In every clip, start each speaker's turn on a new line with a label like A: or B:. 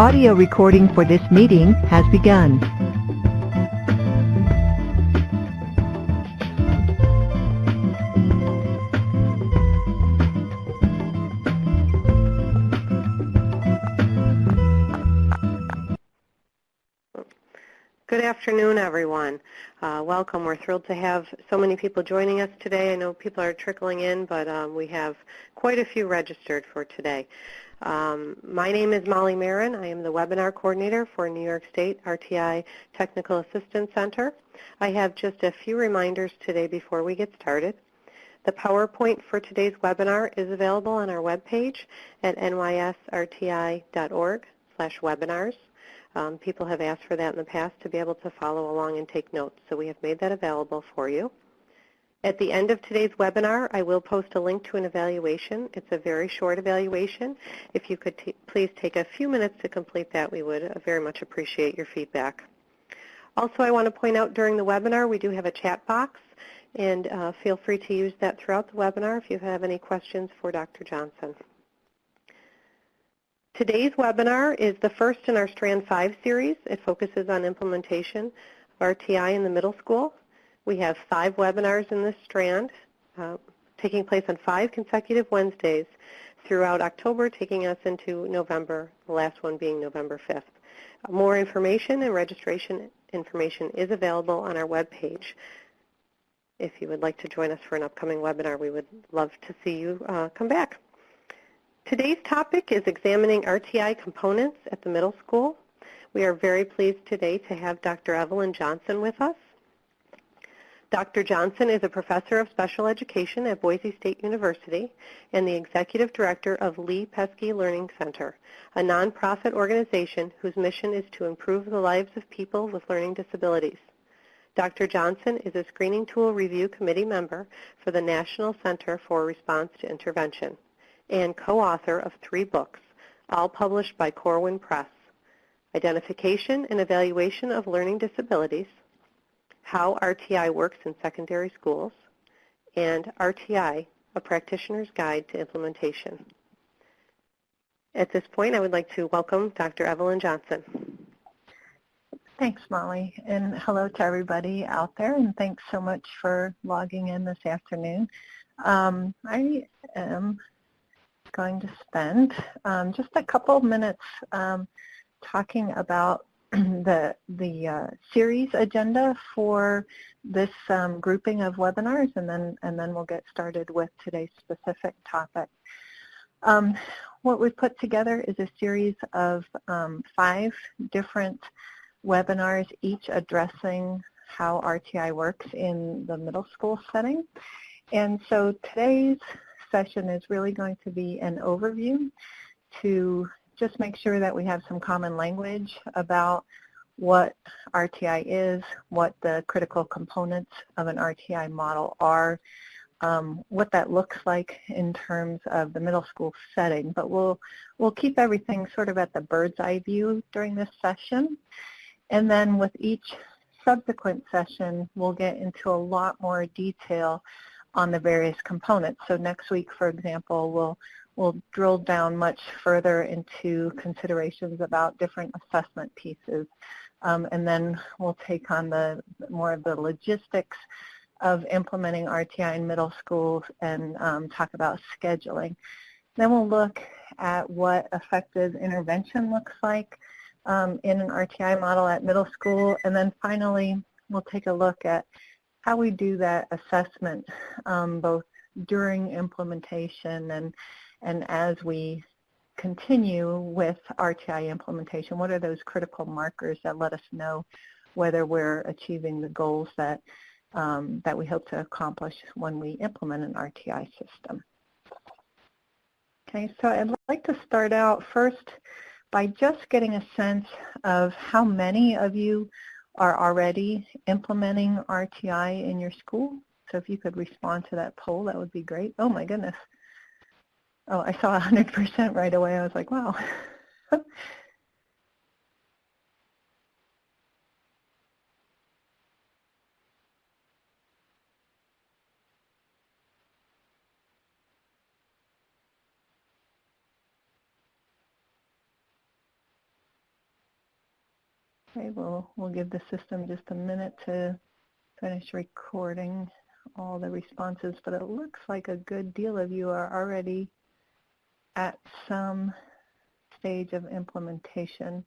A: Audio recording for this meeting has begun.
B: Good afternoon, everyone. Welcome. We're thrilled to have so many people joining us today. I know people are trickling in, but we have quite a few registered for today. My name is Molly Marin. I am the webinar coordinator for New York State RtI Technical Assistance Center. I have just a few reminders today before we get started. The PowerPoint for today's webinar is available on our webpage at nysrti.org/webinars. People have asked for that in the past to be able to follow along and take notes, so we have made that available for you. At the end of today's webinar, I will post a link to an evaluation. It's a very short evaluation. If you could please take a few minutes to complete that, we would very much appreciate your feedback. Also, I want to point out during the webinar, we do have a chat box, and feel free to use that throughout the webinar if you have any questions for Dr. Johnson. Today's webinar is the first in our Strand 5 series. It focuses on implementation of RtI in the middle school. We have 5 webinars in this strand taking place on 5 consecutive Wednesdays throughout October, taking us into November, the last one being November 5th. More information and registration information is available on our webpage. If you would like to join us for an upcoming webinar, we would love to see you come back. Today's topic is examining RtI components at the middle school. We are very pleased today to have Dr. Evelyn Johnson with us. Dr. Johnson is a professor of special education at Boise State University and the executive director of Lee Pesky Learning Center, a nonprofit organization whose mission is to improve the lives of people with learning disabilities. Dr. Johnson is a screening tool review committee member for the National Center for Response to Intervention and co-author of 3 books, all published by Corwin Press: Identification and Evaluation of Learning Disabilities, How RtI Works in Secondary Schools, and RtI, A Practitioner's Guide to Implementation. At this point, I would like to welcome Dr. Evelyn Johnson.
C: Thanks, Molly, and hello to everybody out there, and thanks so much for logging in this afternoon. I am going to spend just a couple of minutes talking about the series agenda for this grouping of webinars, and then we'll get started with today's specific topic. What we've put together is a series of 5 different webinars, each addressing how RtI works in the middle school setting. And so today's session is really going to be an overview to just make sure that we have some common language about what RtI is, what the critical components of an RtI model are, what that looks like in terms of the middle school setting. But we'll keep everything sort of at the bird's eye view during this session. And then with each subsequent session, we'll get into a lot more detail on the various components. So next week, for example, we'll drill down much further into considerations about different assessment pieces. And then we'll take on more of the logistics of implementing RtI in middle schools and talk about scheduling. Then we'll look at what effective intervention looks like in an RtI model at middle school. And then finally, we'll take a look at how we do that assessment both during implementation and as we continue with RtI implementation. What are those critical markers that let us know whether we're achieving the goals that we hope to accomplish when we implement an RtI system? Okay, so I'd like to start out first by just getting a sense of how many of you are already implementing RtI in your school. So if you could respond to that poll, that would be great. Oh my goodness. Oh, I saw 100% right away. I was like, wow. Okay, we'll give the system just a minute to finish recording all the responses, but it looks like a good deal of you are already at some stage of implementation.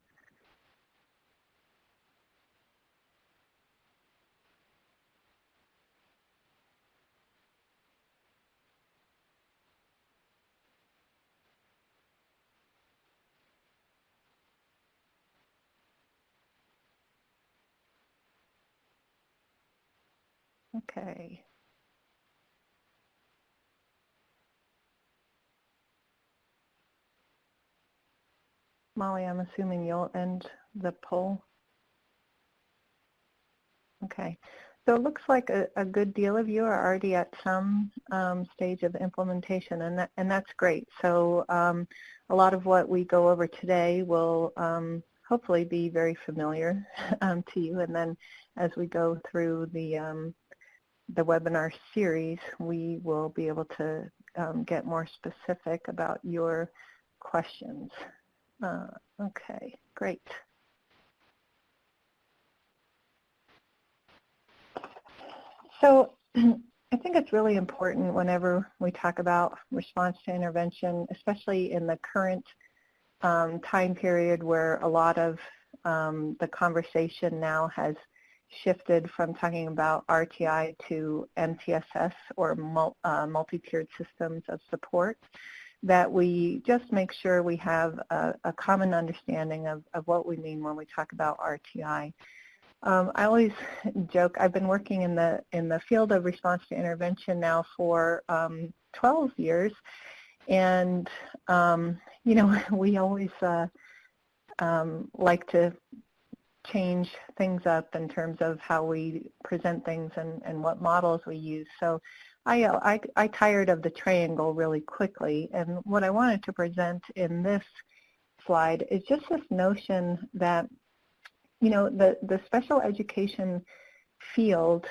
C: Okay. Molly, I'm assuming you'll end the poll. Okay. So it looks like a good deal of you are already at some stage of implementation, and that's great. So a lot of what we go over today will hopefully be very familiar to you, and then as we go through the webinar series, we will be able to get more specific about your questions. Okay, great. So I think it's really important whenever we talk about response to intervention, especially in the current time period where a lot of the conversation now has shifted from talking about RtI to MTSS or multi-tiered systems of support, that we just make sure we have a common understanding of what we mean when we talk about RtI. I always joke, I've been working in the field of response to intervention now for 12 years, and you know, we always like to change things up in terms of how we present things and what models we use. So I tired of the triangle really quickly, and what I wanted to present in this slide is just this notion that, you know, the special education field,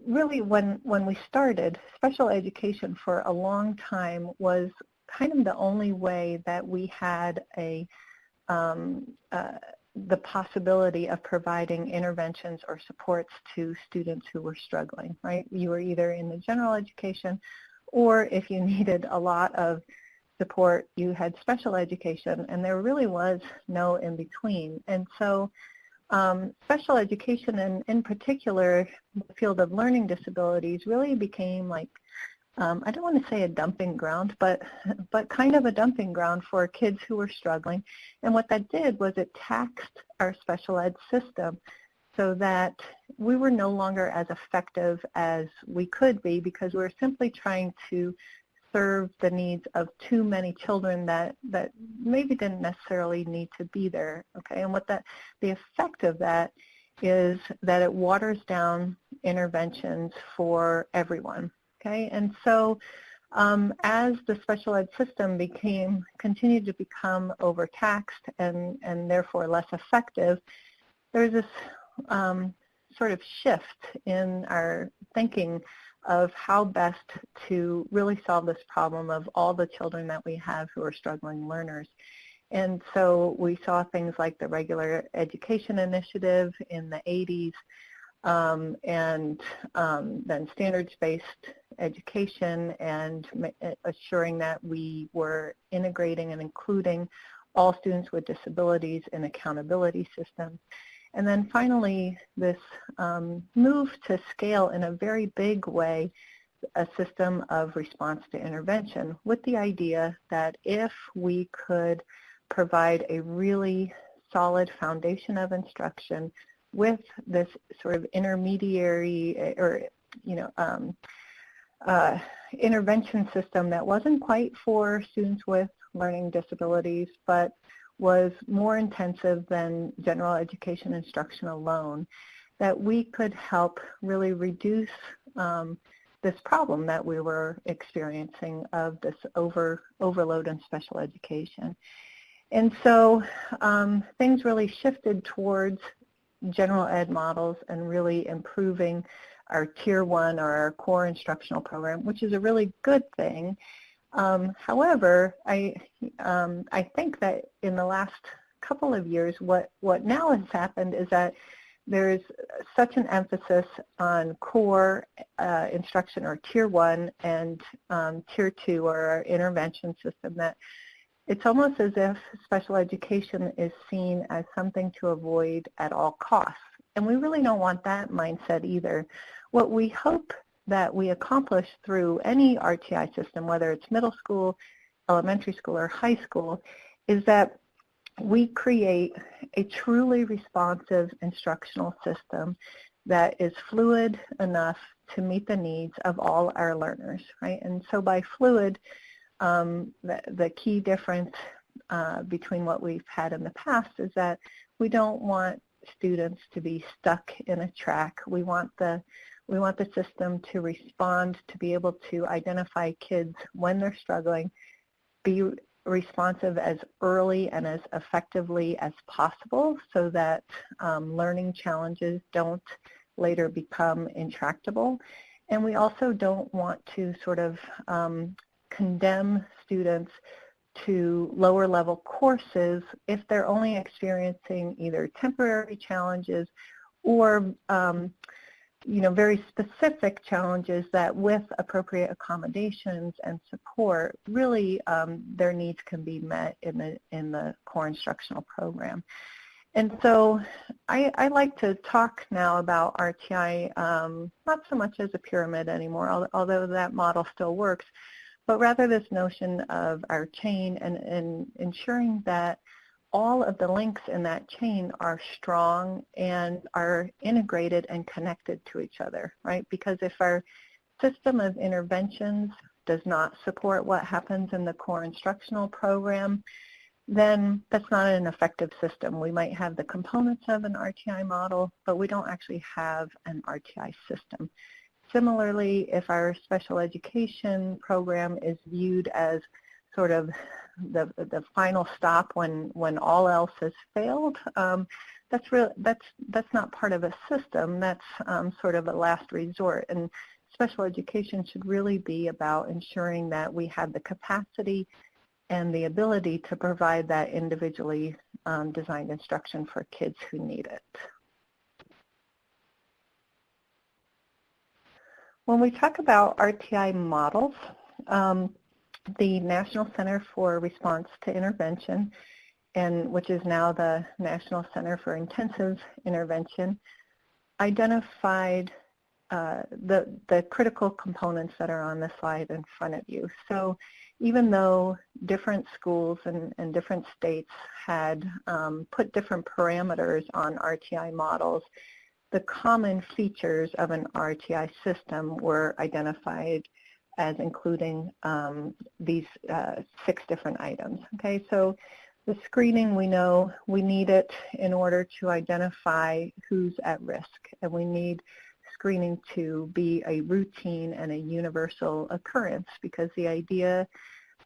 C: really when we started, special education for a long time was kind of the only way that we had the possibility of providing interventions or supports to students who were struggling, right? You were either in the general education, or if you needed a lot of support, you had special education, and there really was no in between. And so special education, and in particular the field of learning disabilities, really became like, I don't want to say a dumping ground, but kind of a dumping ground for kids who were struggling. And what that did was it taxed our special ed system so that we were no longer as effective as we could be, because we were simply trying to serve the needs of too many children that maybe didn't necessarily need to be there. Okay, and the effect of that is that it waters down interventions for everyone. Okay, and so as the special ed system continued to become overtaxed and therefore less effective, there's this sort of shift in our thinking of how best to really solve this problem of all the children that we have who are struggling learners. And so we saw things like the Regular Education Initiative in the 80s, and then standards-based education, and assuring that we were integrating and including all students with disabilities in accountability systems. And then finally, this move to scale in a very big way a system of response to intervention, with the idea that if we could provide a really solid foundation of instruction with this sort of intermediary or, you know, intervention system that wasn't quite for students with learning disabilities, but was more intensive than general education instruction alone, that we could help really reduce this problem that we were experiencing of this overload in special education. And so things really shifted towards general ed models and really improving our Tier 1 or our core instructional program, which is a really good thing. However, I think that in the last couple of years, what now has happened is that there's such an emphasis on core instruction, or Tier 1 and Tier 2, or our intervention system, that it's almost as if special education is seen as something to avoid at all costs. And we really don't want that mindset either. What we hope that we accomplish through any RtI system, whether it's middle school, elementary school, or high school, is that we create a truly responsive instructional system that is fluid enough to meet the needs of all our learners, right? And so by fluid, the key difference between what we've had in the past is that we don't want students to be stuck in a track. We want the system to respond, to be able to identify kids when they're struggling, be responsive as early and as effectively as possible, so that learning challenges don't later become intractable. And we also don't want to sort of condemn students to lower level courses if they're only experiencing either temporary challenges or very specific challenges that, with appropriate accommodations and support, really their needs can be met in the core instructional program. And so I like to talk now about RtI, not so much as a pyramid anymore, although that model still works, but rather this notion of our chain and ensuring that all of the links in that chain are strong and are integrated and connected to each other, right? Because if our system of interventions does not support what happens in the core instructional program, then that's not an effective system. We might have the components of an RtI model, but we don't actually have an RtI system. Similarly, if our special education program is viewed as sort of the final stop when all else has failed, that's not part of a system. That's sort of a last resort. And special education should really be about ensuring that we have the capacity and the ability to provide that individually designed instruction for kids who need it. When we talk about RtI models, the National Center for Response to Intervention, which is now the National Center for Intensive Intervention, identified the critical components that are on the slide in front of you. So even though different schools and different states had put different parameters on RtI models, the common features of an RtI system were identified as including these 6 different items. Okay, so the screening, we know we need it in order to identify who's at risk, and we need screening to be a routine and a universal occurrence, because the idea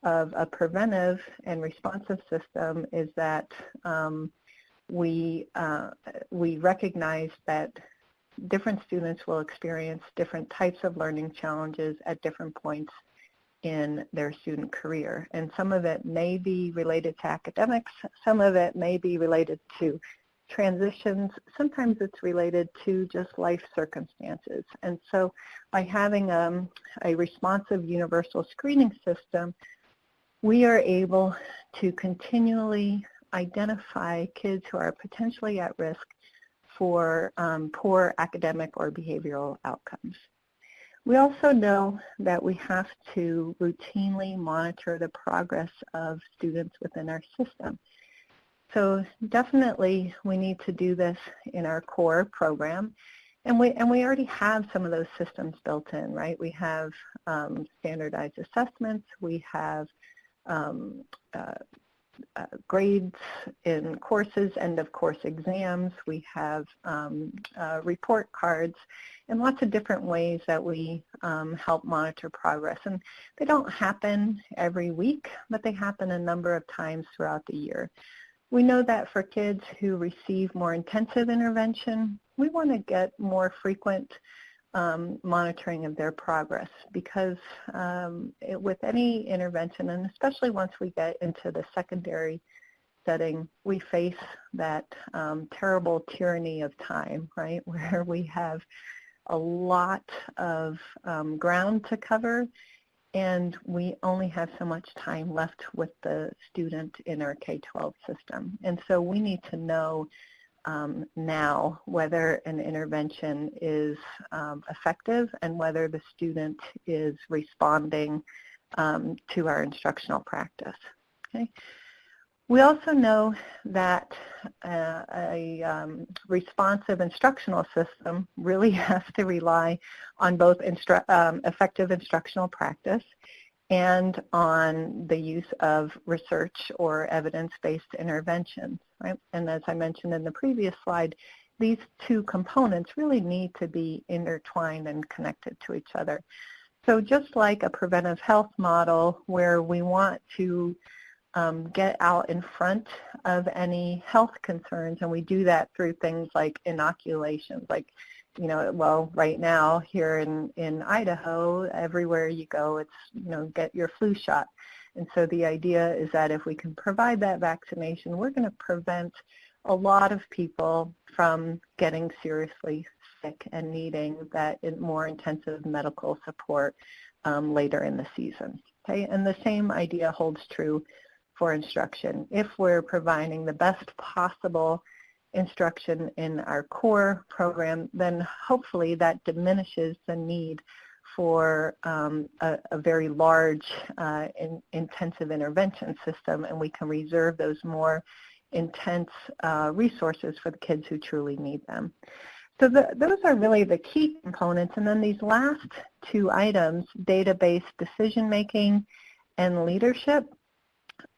C: of a preventive and responsive system is that we recognize that different students will experience different types of learning challenges at different points in their student career. And some of it may be related to academics, some of it may be related to transitions, sometimes it's related to just life circumstances. And so by having a responsive universal screening system, we are able to continually identify kids who are potentially at risk for poor academic or behavioral outcomes. We also know that we have to routinely monitor the progress of students within our system. So definitely we need to do this in our core program, and we already have some of those systems built in, right? We have standardized assessments, we have grades in courses, end of course exams, we have report cards, and lots of different ways that we help monitor progress. And they don't happen every week, but they happen a number of times throughout the year. We know that for kids who receive more intensive intervention, we want to get more frequent monitoring of their progress, because with any intervention, and especially once we get into the secondary setting, we face that terrible tyranny of time, right, where we have a lot of ground to cover, and we only have so much time left with the student in our K-12 system. And so we need to know now whether an intervention is effective and whether the student is responding to our instructional practice. Okay. We also know that a responsive instructional system really has to rely on both effective instructional practice and on the use of research or evidence-based interventions, right? And as I mentioned in the previous slide, these two components really need to be intertwined and connected to each other. So just like a preventive health model where we want to get out in front of any health concerns, and we do that through things like inoculations, like, you know, well, right now here in Idaho, everywhere you go, it's, you know, get your flu shot. And so the idea is that if we can provide that vaccination, we're going to prevent a lot of people from getting seriously sick and needing that more intensive medical support later in the season. Okay? And the same idea holds true for instruction. If we're providing the best possible instruction in our core program, then hopefully that diminishes the need for a very large intensive intervention system, and we can reserve those more intense resources for the kids who truly need them. So those are really the key components. And then these last two items, data-based decision-making and leadership,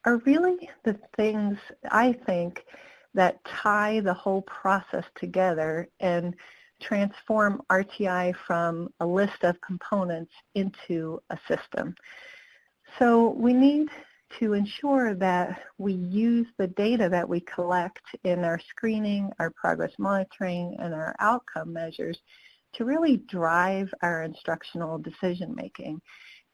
C: are really the things, I think, that tie the whole process together and transform RtI from a list of components into a system. So we need to ensure that we use the data that we collect in our screening, our progress monitoring, and our outcome measures to really drive our instructional decision making.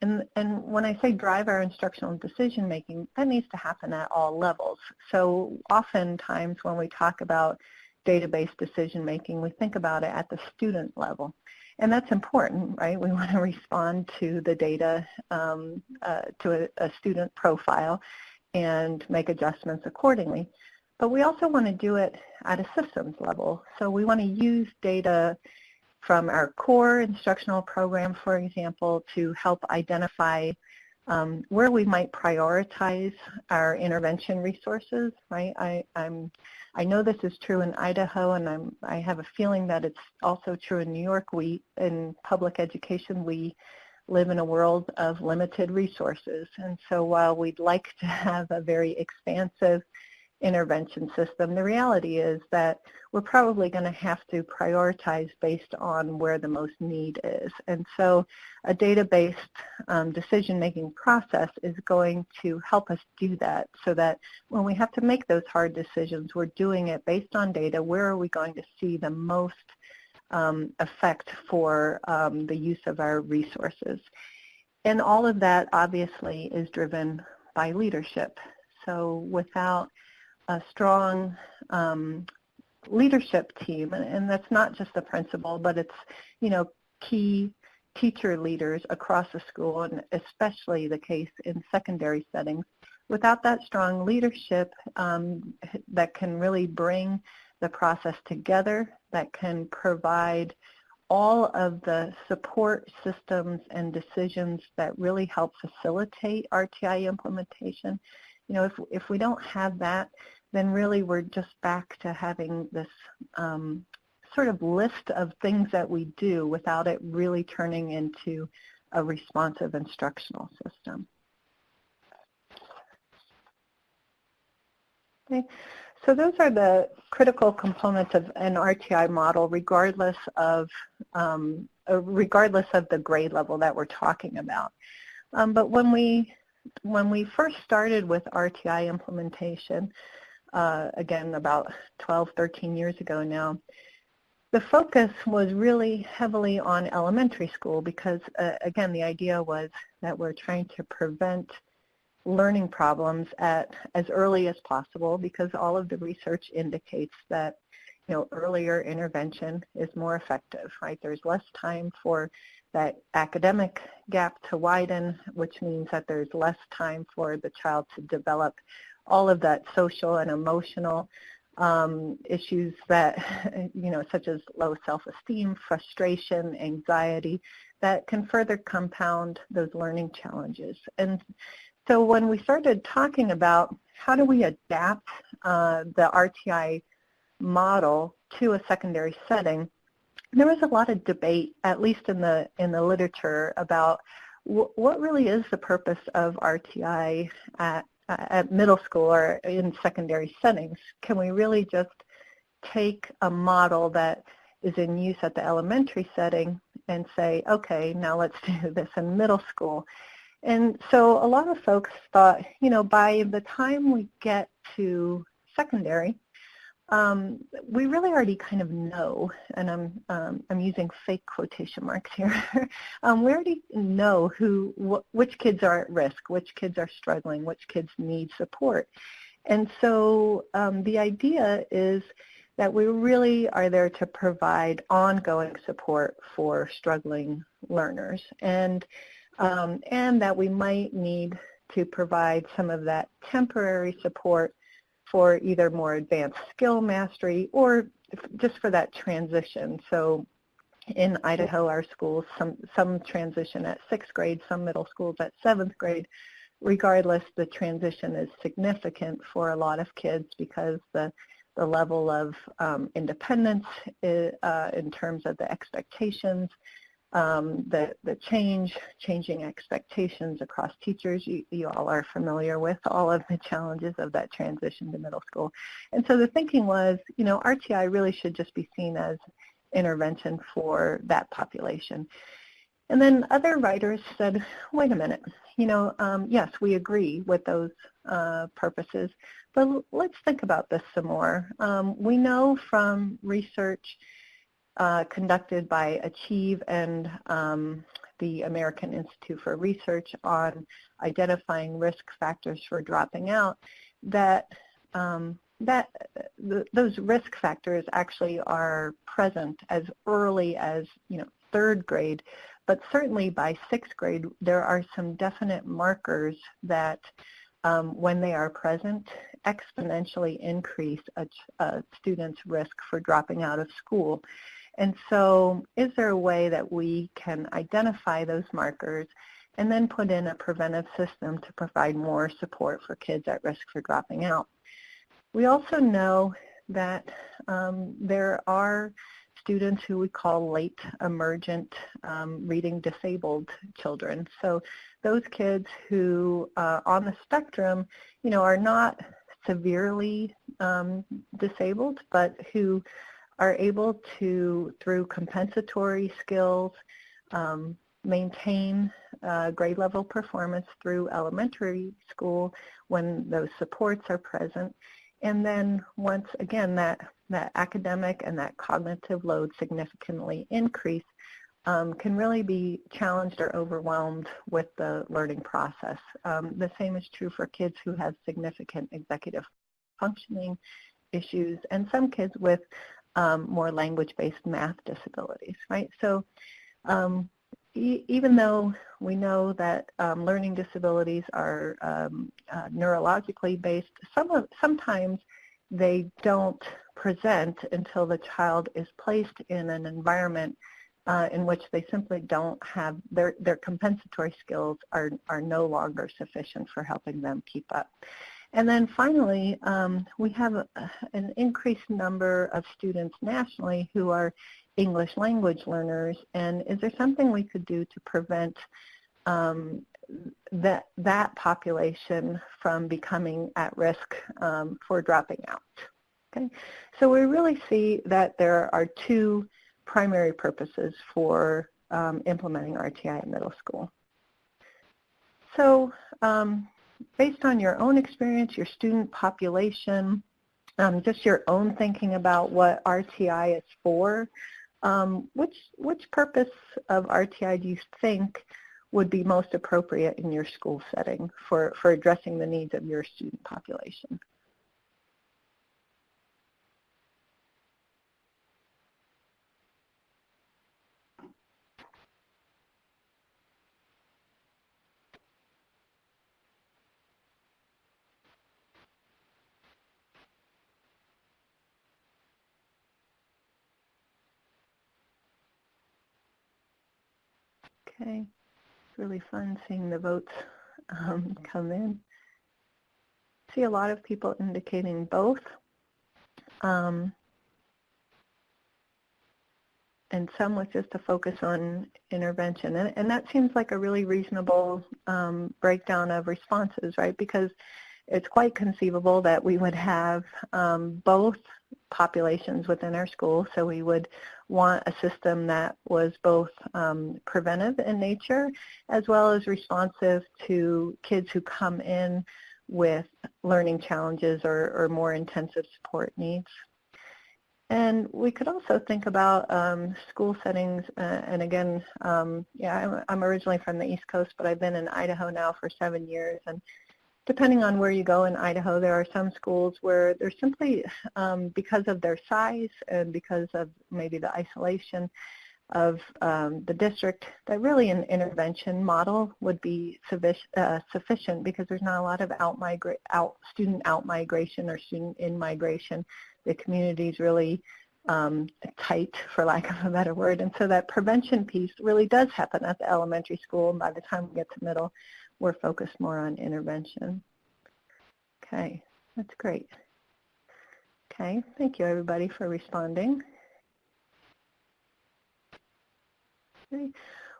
C: And when I say drive our instructional decision making, that needs to happen at all levels. So oftentimes when we talk about data-based decision making, we think about it at the student level. And that's important, right? We want to respond to the data, to a student profile and make adjustments accordingly. But we also want to do it at a systems level. So we want to use data from our core instructional program, for example, to help identify where we might prioritize our intervention resources, right? I know this is true in Idaho, and I have a feeling that it's also true in New York. In public education, we live in a world of limited resources. And so while we'd like to have a very expansive intervention system, the reality is that we're probably going to have to prioritize based on where the most need is. And so a data-based decision-making process is going to help us do that, so that when we have to make those hard decisions, we're doing it based on data. Where are we going to see the most effect for the use of our resources? And all of that obviously is driven by leadership. So without a strong leadership team, and that's not just the principal, but it's, you know, key teacher leaders across the school, and especially the case in secondary settings. Without that strong leadership that can really bring the process together, that can provide all of the support systems and decisions that really help facilitate RtI implementation, you know, if we don't have that, then really we're just back to having this sort of list of things that we do without it really turning into a responsive instructional system. Okay, so those are the critical components of an RtI model, regardless of the grade level that we're talking about. But when we first started with RtI implementation, again about 12, 13 years ago now, the focus was really heavily on elementary school because, again, the idea was that we're trying to prevent learning problems at as early as possible, because all of the research indicates that earlier intervention is more effective, right? There's less time for that academic gap to widen, which means that there's less time for the child to develop all of that social and emotional issues that, such as low self-esteem, frustration, anxiety, that can further compound those learning challenges. And so when we started talking about how do we adapt the RtI model to a secondary setting, there was a lot of debate, at least in the literature, about what really is the purpose of RtI at middle school or in secondary settings. Can we really just take a model that is in use at the elementary setting and say, okay, now let's do this in middle school? And so a lot of folks thought, by the time we get to secondary, we really already kind of know, and I'm using fake quotation marks here. We already know which kids are at risk, which kids are struggling, which kids need support. And so the idea is that we really are there to provide ongoing support for struggling learners, and that we might need to provide some of that temporary support for either more advanced skill mastery or just for that transition. So in Idaho, our schools, some transition at 6th grade, some middle schools at 7th grade. Regardless, the transition is significant for a lot of kids because the level of independence in terms of the expectations, the changing expectations across teachers. You all are familiar with all of the challenges of that transition to middle school. And so the thinking was, RtI really should just be seen as intervention for that population. And then other writers said, wait a minute, yes, we agree with those purposes, but let's think about this some more. We know from research conducted by Achieve and the American Institute for Research on identifying risk factors for dropping out, that those risk factors actually are present as early as 3rd grade, but certainly by 6th grade there are some definite markers that when they are present exponentially increase a student's risk for dropping out of school. And so is there a way that we can identify those markers and then put in a preventive system to provide more support for kids at risk for dropping out? We also know that there are students who we call late emergent reading disabled children. So those kids who on the spectrum, are not severely disabled, but who are able to, through compensatory skills, maintain grade level performance through elementary school when those supports are present. And then once again that academic and that cognitive load significantly increase, can really be challenged or overwhelmed with the learning process. The same is true for kids who have significant executive functioning issues and some kids with more language-based math disabilities, right? So even though we know that learning disabilities are neurologically based, sometimes they don't present until the child is placed in an environment in which they simply don't have, their compensatory skills are no longer sufficient for helping them keep up. And then finally, we have an increased number of students nationally who are English language learners, and is there something we could do to prevent that population from becoming at risk for dropping out? Okay, so we really see that there are two primary purposes for implementing RtI at middle school. So based on your own experience, your student population, just your own thinking about what RtI is for, which purpose of RtI do you think would be most appropriate in your school setting for addressing the needs of your student population. Okay, it's really fun seeing the votes come in. See a lot of people indicating both, and some with just a focus on intervention. And that seems like a really reasonable breakdown of responses, right? Because it's quite conceivable that we would have both populations within our school. So we would want a system that was both preventive in nature as well as responsive to kids who come in with learning challenges or more intensive support needs. And we could also think about school settings, and again, yeah, I'm originally from the East Coast, but I've been in Idaho now for 7 years, and depending on where you go in Idaho, there are some schools where they're simply, because of their size and because of maybe the isolation of the district, that really an intervention model would be sufficient because there's not a lot of student out-migration or student in-migration. The community's really tight, for lack of a better word, and so that prevention piece really does happen at the elementary school, and by the time we get to middle, we're focused more on intervention. Okay, that's great. Okay, thank you everybody for responding. Okay.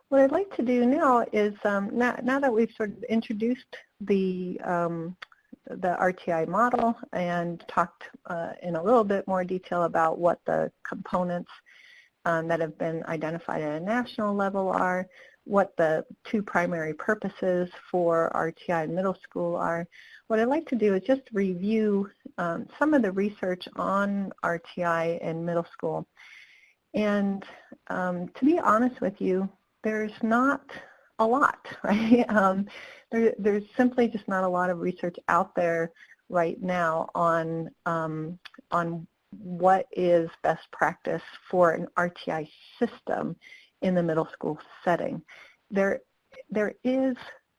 C: What I'd like to do now is, now that we've sort of introduced the RtI model and talked in a little bit more detail about what the components that have been identified at a national level are, what the two primary purposes for RtI in middle school are, what I'd like to do is just review some of the research on RtI in middle school. And to be honest with you, there's not a lot, right? There's simply just not a lot of research out there right now on what is best practice for an RtI system in the middle school setting. There is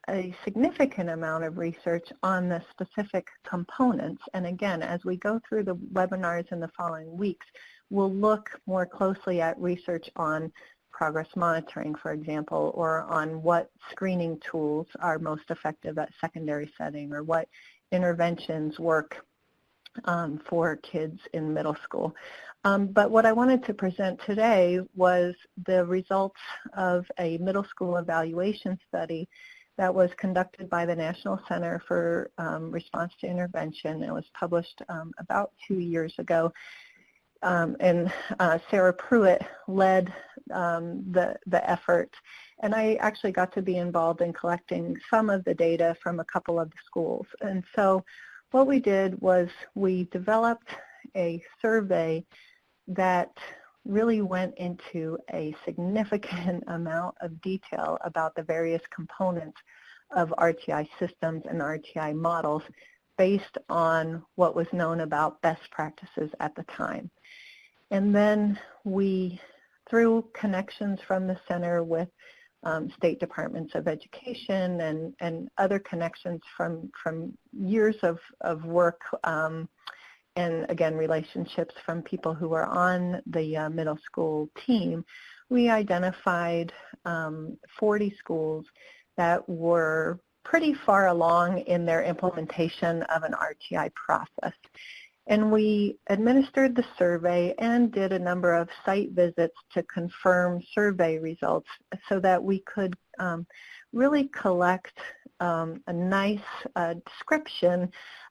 C: a significant amount of research on the specific components, and again, as we go through the webinars in the following weeks, we'll look more closely at research on progress monitoring, for example, or on what screening tools are most effective at secondary setting, or what interventions work for kids in middle school. But what I wanted to present today was the results of a middle school evaluation study that was conducted by the National Center for Response to Intervention. It was published about 2 years ago. And Sarah Pruitt led the effort, and I actually got to be involved in collecting some of the data from a couple of the schools. And so what we did was we developed a survey that really went into a significant amount of detail about the various components of RtI systems and RtI models based on what was known about best practices at the time. And then we, through connections from the center with state departments of education and other connections from years of work, and again, relationships from people who are on the middle school team, we identified 40 schools that were pretty far along in their implementation of an RtI process. And we administered the survey and did a number of site visits to confirm survey results so that we could really collect a nice description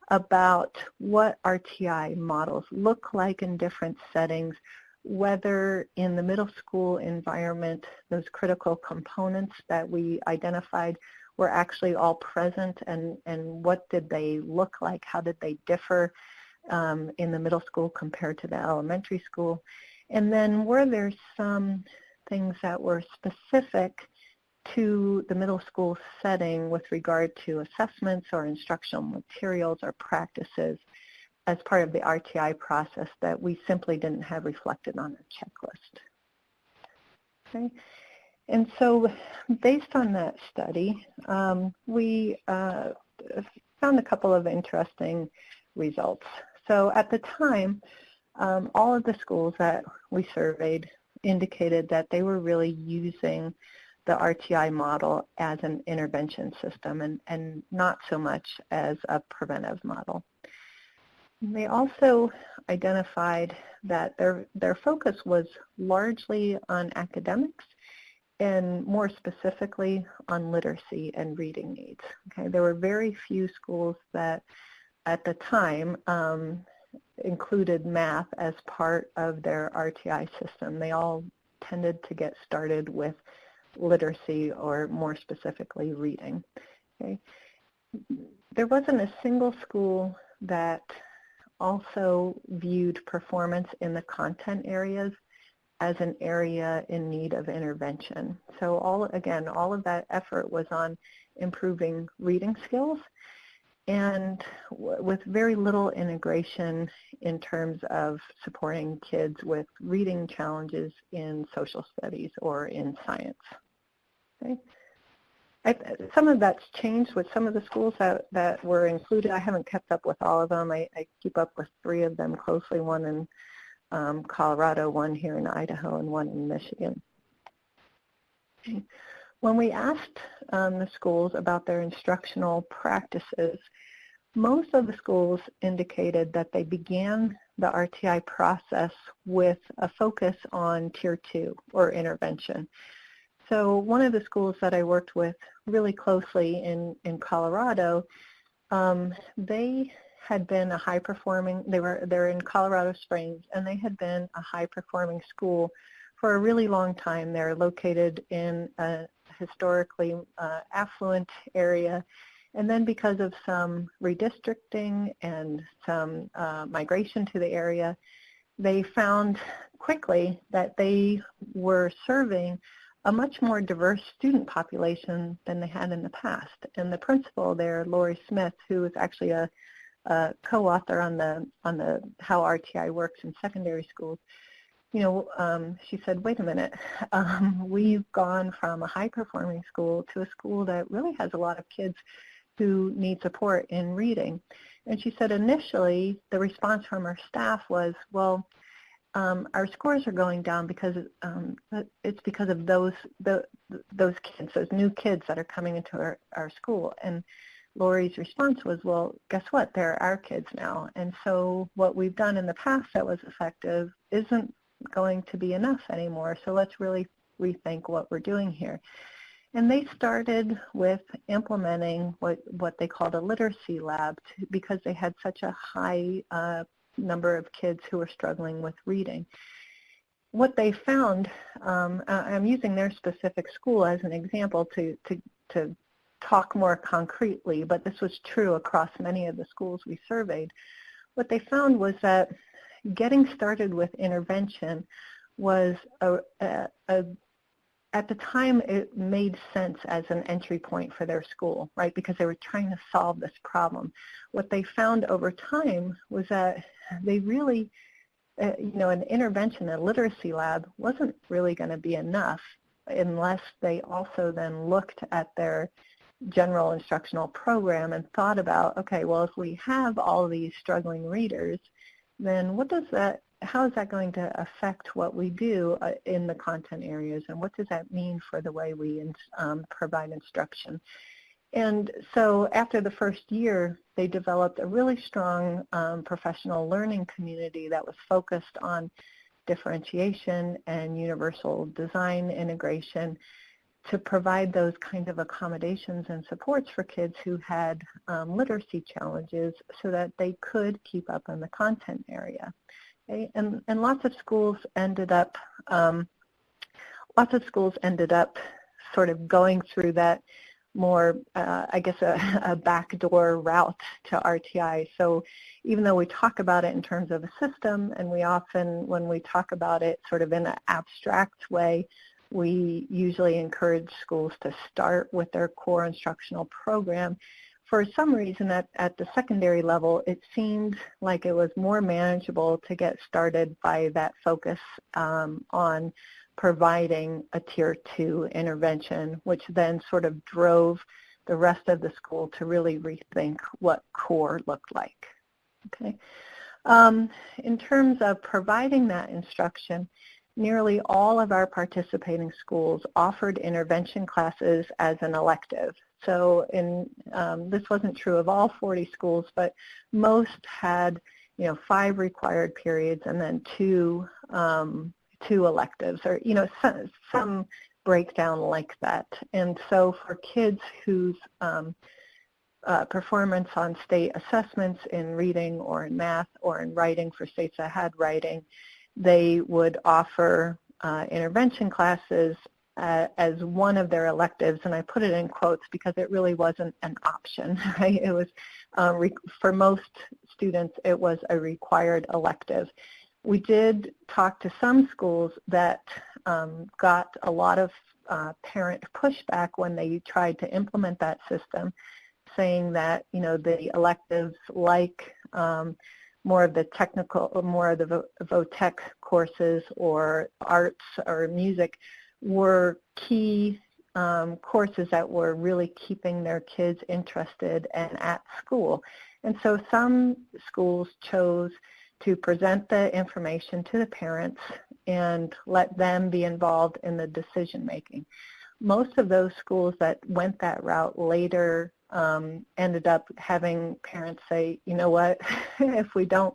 C: about what RtI models look like in different settings, whether in the middle school environment those critical components that we identified were actually all present, and what did they look like, how did they differ in the middle school compared to the elementary school. And then were there some things that were specific to the middle school setting with regard to assessments or instructional materials or practices as part of the RtI process that we simply didn't have reflected on a checklist. Okay. And so based on that study, we found a couple of interesting results. So at the time, all of the schools that we surveyed indicated that they were really using the RtI model as an intervention system and not so much as a preventive model. They also identified that their focus was largely on academics and more specifically on literacy and reading needs. Okay, there were very few schools that at the time included math as part of their RtI system. They all tended to get started with literacy or more specifically reading. Okay. There wasn't a single school that also viewed performance in the content areas as an area in need of intervention. So all of that effort was on improving reading skills and with very little integration in terms of supporting kids with reading challenges in social studies or in science. Okay. Some of that's changed with some of the schools that were included. I haven't kept up with all of them. I keep up with 3 of them closely, one in Colorado, one here in Idaho, and one in Michigan. Okay. When we asked the schools about their instructional practices, most of the schools indicated that they began the RtI process with a focus on Tier 2 or intervention. So one of the schools that I worked with really closely in Colorado, they had been a high-performing, they're in Colorado Springs, and they had been a high-performing school for a really long time. They're located in a historically affluent area, and then because of some redistricting and some migration to the area, they found quickly that they were serving a much more diverse student population than they had in the past. And the principal there, Lori Smith, who is actually a co-author on the How RtI Works in Secondary Schools, she said, wait a minute, we've gone from a high-performing school to a school that really has a lot of kids who need support in reading. And she said initially the response from our staff was, well, our scores are going down because it's because of those kids, those new kids that are coming into our school. And Lori's response was, well, guess what? They're our kids now. And so what we've done in the past that was effective isn't going to be enough anymore. So let's really rethink what we're doing here. And they started with implementing what they called a literacy lab because they had such a high number of kids who were struggling with reading. What they found, I'm using their specific school as an example to talk more concretely, but this was true across many of the schools we surveyed. What they found was that getting started with intervention was at the time it made sense as an entry point for their school, right? Because they were trying to solve this problem. What they found over time was that they really, an intervention, a literacy lab wasn't really going to be enough unless they also then looked at their general instructional program and thought about, okay, well, if we have all these struggling readers, then how is that going to affect what we do in the content areas, and what does that mean for the way we provide instruction? And so after the first year, they developed a really strong professional learning community that was focused on differentiation and universal design integration to provide those kind of accommodations and supports for kids who had literacy challenges so that they could keep up in the content area. Okay? And lots of schools ended up sort of going through that more, a backdoor route to RtI. So even though we talk about it in terms of a system, and we often, when we talk about it sort of in an abstract way, we usually encourage schools to start with their core instructional program. For some reason at the secondary level, it seemed like it was more manageable to get started by that focus on providing a Tier 2 intervention, which then sort of drove the rest of the school to really rethink what core looked like. Okay. In terms of providing that instruction, nearly all of our participating schools offered intervention classes as an elective. So this wasn't true of all 40 schools, but most had 5 required periods and then two electives, or some breakdown like that. And so for kids whose performance on state assessments in reading or in math or in writing for states that had writing, they would offer intervention classes as one of their electives, and I put it in quotes because it really wasn't an option, right? It was, for most students, it was a required elective. We did talk to some schools that got a lot of parent pushback when they tried to implement that system, saying that, the electives like more of the technical, or more of the VOTEC courses or arts or music were key courses that were really keeping their kids interested and at school. And so some schools chose to present the information to the parents and let them be involved in the decision making. Most of those schools that went that route later ended up having parents say, you know what, if we don't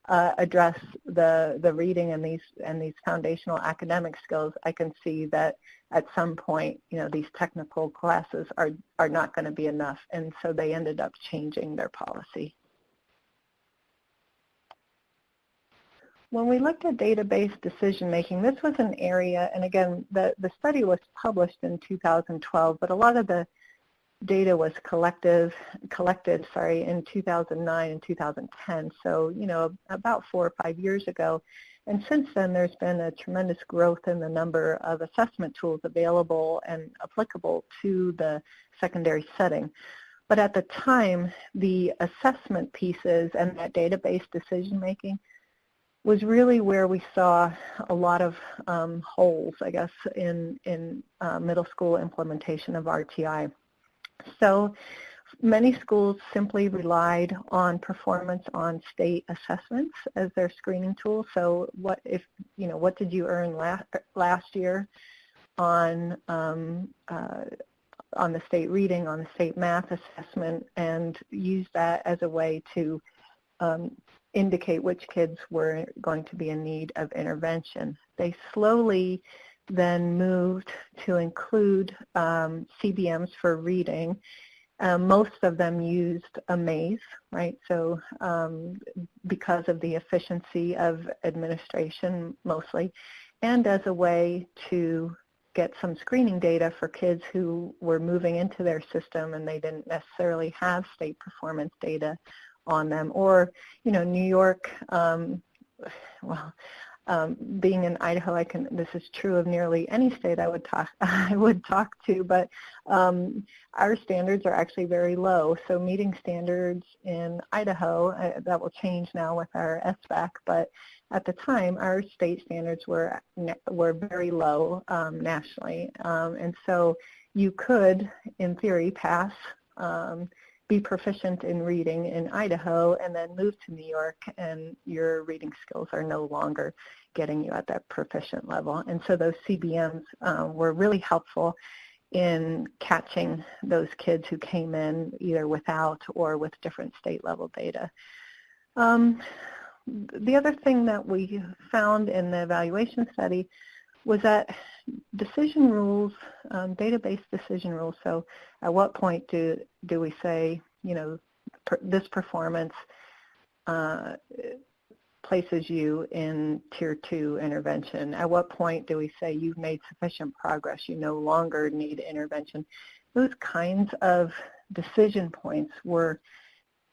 C: address the reading and these foundational academic skills, I can see that at some point, these technical classes are not going to be enough. And so they ended up changing their policy. When we looked at database decision making, this was an area, and again, the study was published in 2012, but a lot of the data was collected in 2009 and 2010, so about 4 or 5 years ago. And since then, there's been a tremendous growth in the number of assessment tools available and applicable to the secondary setting. But at the time, the assessment pieces and that database decision making was really where we saw a lot of holes, I guess, in middle school implementation of RtI. So many schools simply relied on performance on state assessments as their screening tool. So what did you earn last year on the state reading, on the state math assessment, and use that as a way to indicate which kids were going to be in need of intervention. They slowly then moved to include CBMs for reading. Most of them used a maze, right? So because of the efficiency of administration mostly, and as a way to get some screening data for kids who were moving into their system and they didn't necessarily have state performance data on them. Or, New York, being in Idaho, this is true of nearly any state I would talk to, but our standards are actually very low. So meeting standards in Idaho, that will change now with our SBAC, but at the time, our state standards were very low nationally. And so you could, in theory, pass, be proficient in reading in Idaho and then move to New York, and your reading skills are no longer getting you at that proficient level. And so those CBMs were really helpful in catching those kids who came in either without or with different state level data. The other thing that we found in the evaluation study was that decision rules, database decision rules, so at what point do we say, this performance places you in Tier 2 intervention? At what point do we say you've made sufficient progress, you no longer need intervention? Those kinds of decision points were,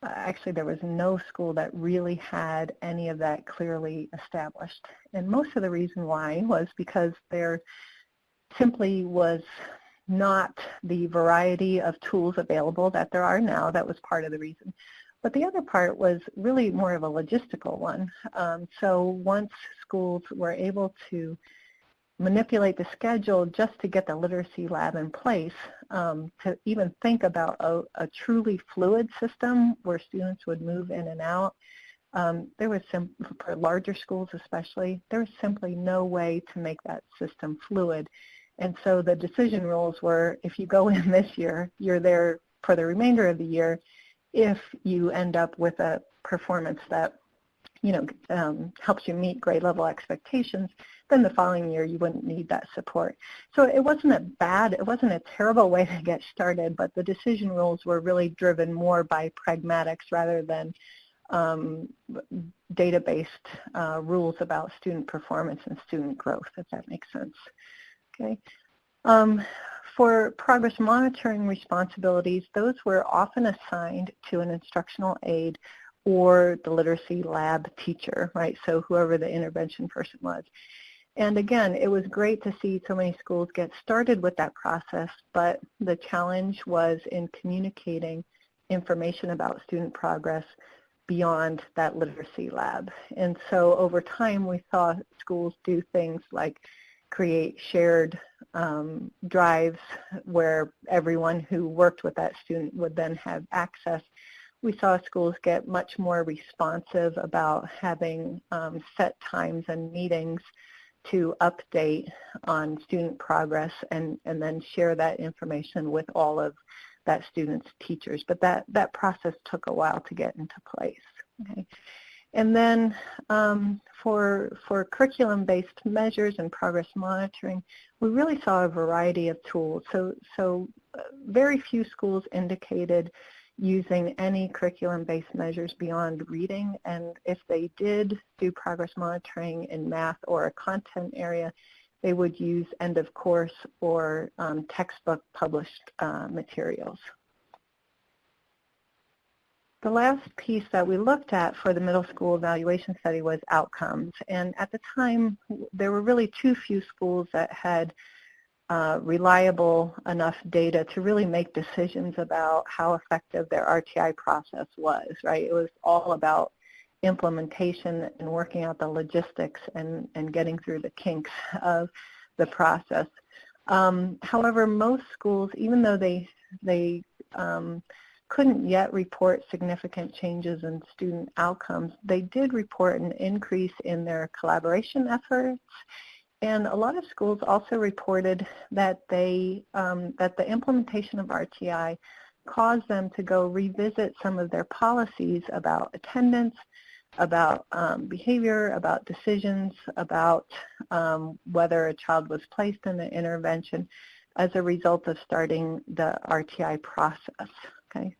C: actually there was no school that really had any of that clearly established. And most of the reason why was because they're simply was not the variety of tools available that there are now. That was part of the reason. But the other part was really more of a logistical one. So once schools were able to manipulate the schedule just to get the literacy lab in place, to even think about a truly fluid system where students would move in and out, there was for larger schools especially, there was simply no way to make that system fluid. And so the decision rules were, if you go in this year, you're there for the remainder of the year. If you end up with a performance that helps you meet grade level expectations, then the following year you wouldn't need that support. So it wasn't a terrible way to get started, but the decision rules were really driven more by pragmatics rather than data-based rules about student performance and student growth, if that makes sense. Okay. For progress monitoring responsibilities, those were often assigned to an instructional aide or the literacy lab teacher, right? So whoever the intervention person was. And again, it was great to see so many schools get started with that process, but the challenge was in communicating information about student progress beyond that literacy lab. And so over time, we saw schools do things like create shared drives where everyone who worked with that student would then have access. We saw schools get much more responsive about having set times and meetings to update on student progress and then share that information with all of that student's teachers. But that process took a while to get into place. Okay. And then for curriculum-based measures and progress monitoring, we really saw a variety of tools. So very few schools indicated using any curriculum-based measures beyond reading, and if they did do progress monitoring in math or a content area, they would use end of course or textbook published materials. The last piece that we looked at for the middle school evaluation study was outcomes, and at the time there were really too few schools that had reliable enough data to really make decisions about how effective their RTI process was, right? It was all about implementation and working out the logistics and getting through the kinks of the process. However, most schools, even though they couldn't yet report significant changes in student outcomes, they did report an increase in their collaboration efforts. And a lot of schools also reported that that the implementation of RTI caused them to go revisit some of their policies about attendance, about behavior, about decisions, about whether a child was placed in the intervention as a result of starting the RTI process. Okay,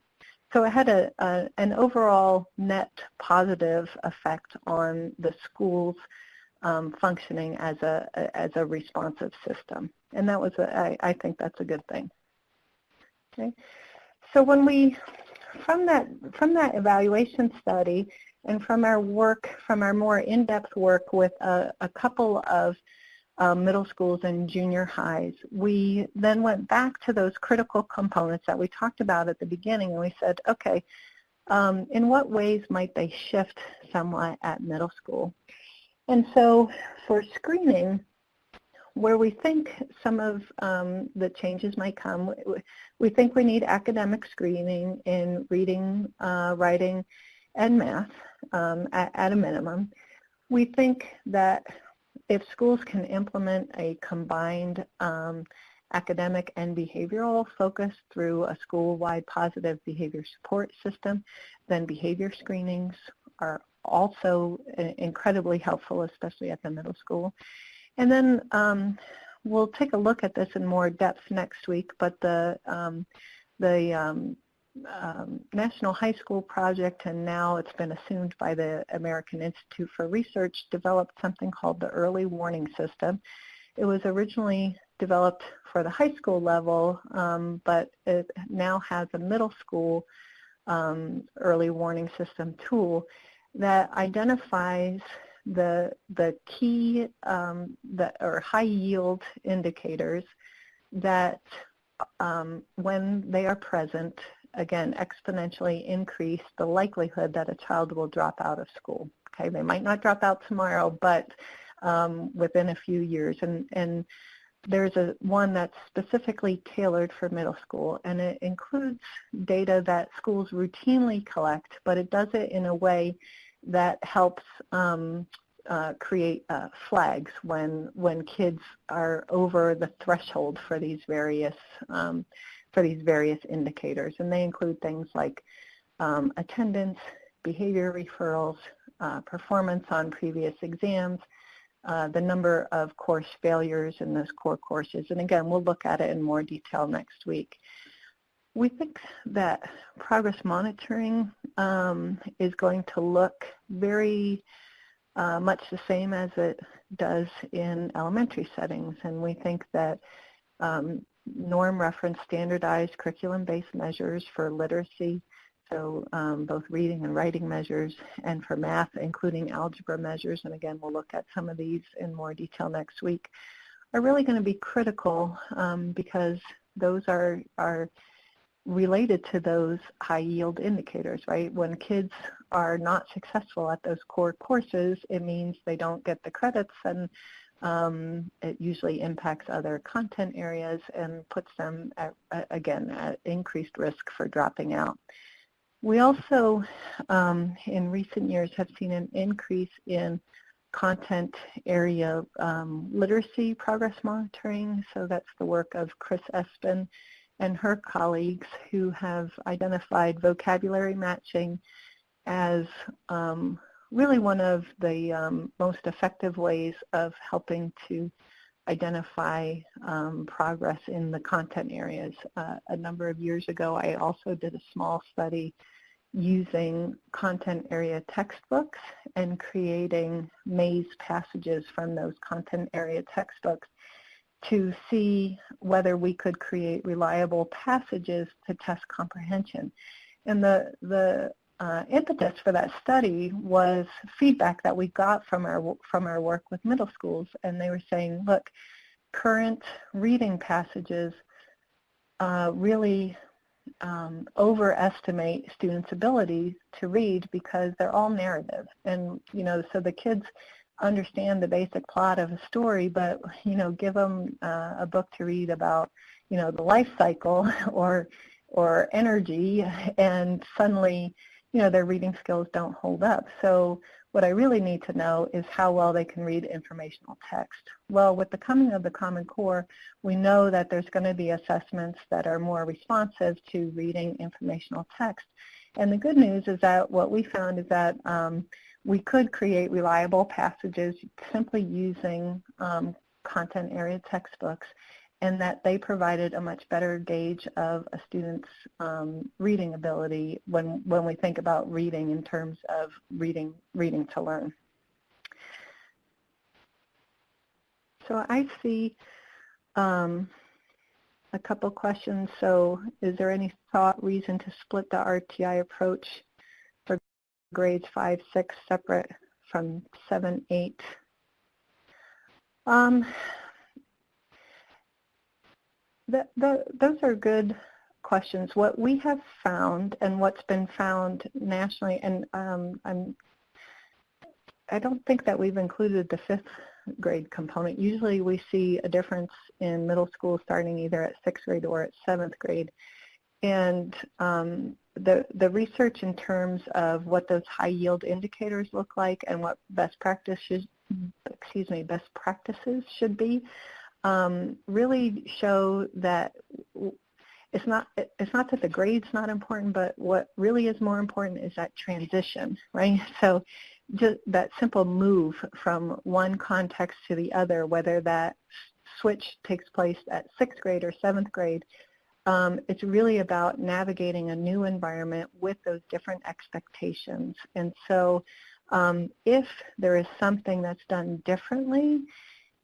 C: so it had an overall net positive effect on the schools functioning as a responsive system, and that was I think that's a good thing. Okay, so when we from that evaluation study and from our work, from our more in-depth work with a couple of middle schools and junior highs, we then went back to those critical components that we talked about at the beginning, and we said, okay, in what ways might they shift somewhat at middle school? And so for screening, where we think some of the changes might come, we think we need academic screening in reading, writing, and math at a minimum. We think that if schools can implement a combined academic and behavioral focus through a school-wide positive behavior support system, then behavior screenings are also incredibly helpful, especially at the middle school. And then we'll take a look at this in more depth next week, but the National High School Project, and now it's been assumed by the American Institute for Research, developed something called the Early Warning System. It was originally developed for the high school level, but it now has a middle school early warning system tool that identifies the key or high yield indicators that when they are present, again, exponentially increase the likelihood that a child will drop out of school. Okay, they might not drop out tomorrow, but within a few years. And there's one that's specifically tailored for middle school, and it includes data that schools routinely collect, but it does it in a way that helps create flags when kids are over the threshold for these various indicators. And they include things like attendance, behavior referrals, performance on previous exams, the number of course failures in those core courses. And again, we'll look at it in more detail next week. We think that progress monitoring is going to look very much the same as it does in elementary settings. And we think that norm reference standardized curriculum-based measures for literacy, so both reading and writing measures, and for math, including algebra measures, and again, we'll look at some of these in more detail next week, are really going to be critical because those are related to those high yield indicators, right? When kids are not successful at those core courses, it means they don't get the credits, and it usually impacts other content areas and puts them at increased risk for dropping out. We also, in recent years, have seen an increase in content area literacy progress monitoring. So that's the work of Chris Espin and her colleagues, who have identified vocabulary matching as really one of the most effective ways of helping to identify progress in the content areas. A number of years ago, I also did a small study using content area textbooks and creating maze passages from those content area textbooks to see whether we could create reliable passages to test comprehension. And the impetus for that study was feedback that we got from our work with middle schools, and they were saying, look, current reading passages really overestimate students' ability to read because they're all narrative. And, so the kids understand the basic plot of a story, but, give them a book to read about, the life cycle or energy, and suddenly, their reading skills don't hold up. So what I really need to know is how well they can read informational text. Well, with the coming of the Common Core, we know that there's going to be assessments that are more responsive to reading informational text. And the good news is that what we found is that we could create reliable passages simply using content area textbooks, and that they provided a much better gauge of a student's reading ability when we think about reading in terms of reading to learn. So I see a couple questions. So is there any reason to split the RtI approach for grades 5, 6 separate from 7, 8? Those are good questions. What we have found, and what's been found nationally, and I don't think that we've included the 5th grade component. Usually we see a difference in middle school starting either at 6th grade or at 7th grade. And the research in terms of what those high yield indicators look like and what best practices should be really show that it's not that the grade's not important, but what really is more important is that transition, right? So just that simple move from one context to the other, whether that switch takes place at 6th grade or 7th grade, it's really about navigating a new environment with those different expectations. And so if there is something that's done differently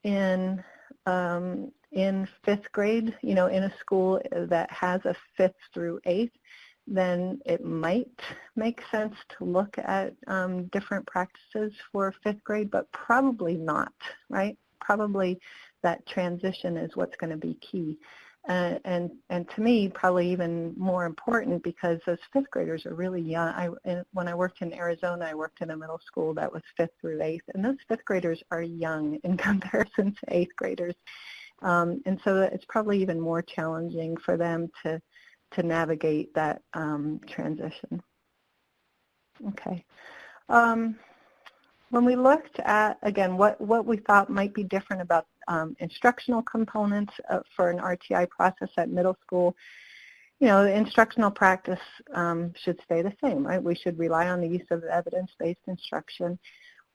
C: in 5th grade, in a school that has a 5th through 8th, then it might make sense to look at different practices for 5th grade, but probably not, right? Probably that transition is what's going to be key. And to me, probably even more important, because those 5th graders are really young. When I worked in Arizona, I worked in a middle school that was 5th through 8th, and those 5th graders are young in comparison to 8th graders. And so it's probably even more challenging for them to navigate that transition. Okay. When we looked at, again, what we thought might be different about instructional components for an RTI process at middle school, you know, the instructional practice should stay the same, right? We should rely on the use of evidence-based instruction.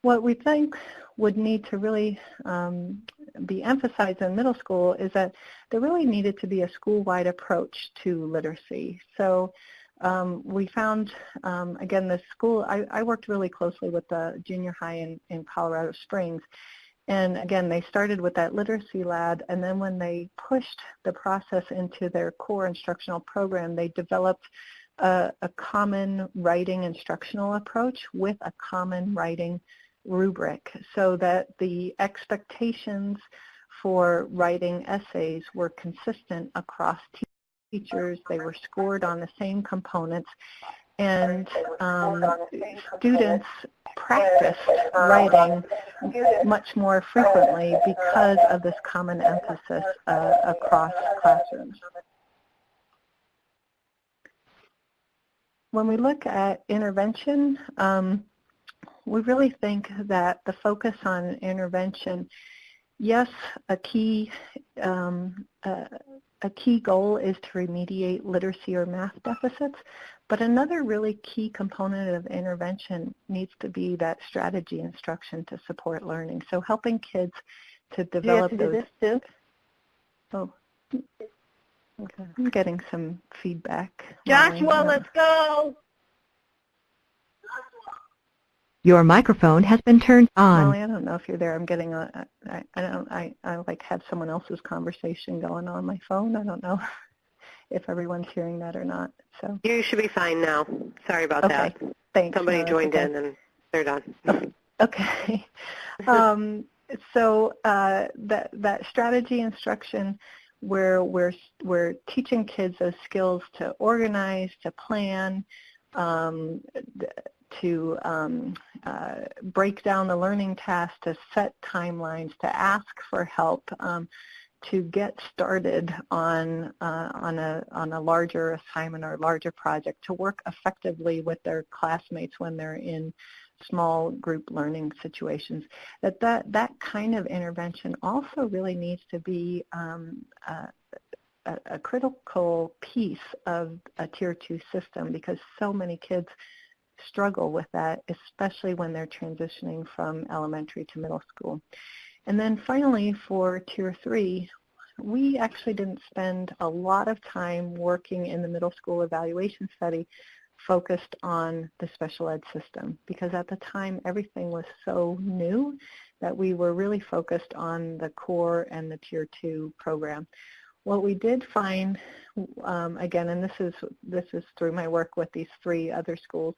C: What we think would need to really be emphasized in middle school is that there really needed to be a school-wide approach to literacy. So we found, again, the school, I worked really closely with the junior high in Colorado Springs. And again, they started with that literacy lab, and then when they pushed the process into their core instructional program, they developed a common writing instructional approach with a common writing rubric, so that the expectations for writing essays were consistent across teachers. They were scored on the same components, and students practiced writing much more frequently because of this common emphasis across classrooms. When we look at intervention, we really think that the focus on intervention, yes, a key goal is to remediate literacy or math deficits, but another really key component of intervention needs to be that strategy instruction to support learning. So helping kids to develop
B: those. Do you have to do this too?
C: Oh, okay. I'm getting some feedback.
B: Joshua, let's go.
A: Your microphone has been turned on.
C: Molly, I don't know if you're there. I'm getting I like have someone else's conversation going on my phone. I don't know if everyone's hearing that or not. So
B: You should be fine now. Sorry about that.
C: Thanks.
B: Somebody
C: No,
B: joined
C: okay.
B: in and they're done.
C: Okay. So that strategy instruction, where we're teaching kids those skills to organize, to plan, to break down the learning tasks, to set timelines, to ask for help, to get started on a larger assignment or larger project, to work effectively with their classmates when they're in small group learning situations. That kind of intervention also really needs to be a critical piece of a Tier 2 system, because so many kids struggle with that, especially when they're transitioning from elementary to middle school. And then finally, for Tier 3, we actually didn't spend a lot of time working in the middle school evaluation study focused on the special ed system, because at the time everything was so new that we were really focused on the core and the Tier 2 program. What we did find, again, and this is through my work with these 3 other schools,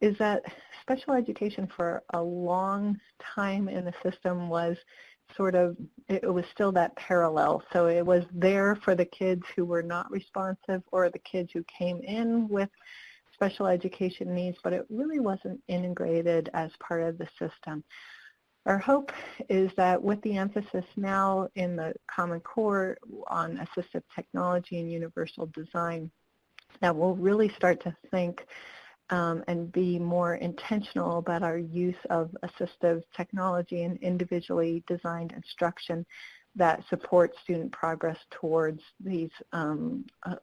C: is that special education for a long time in the system was sort of, it was still that parallel. So it was there for the kids who were not responsive or the kids who came in with special education needs, but it really wasn't integrated as part of the system. Our hope is that with the emphasis now in the Common Core on assistive technology and universal design, that we'll really start to think and be more intentional about our use of assistive technology and individually designed instruction that supports student progress towards these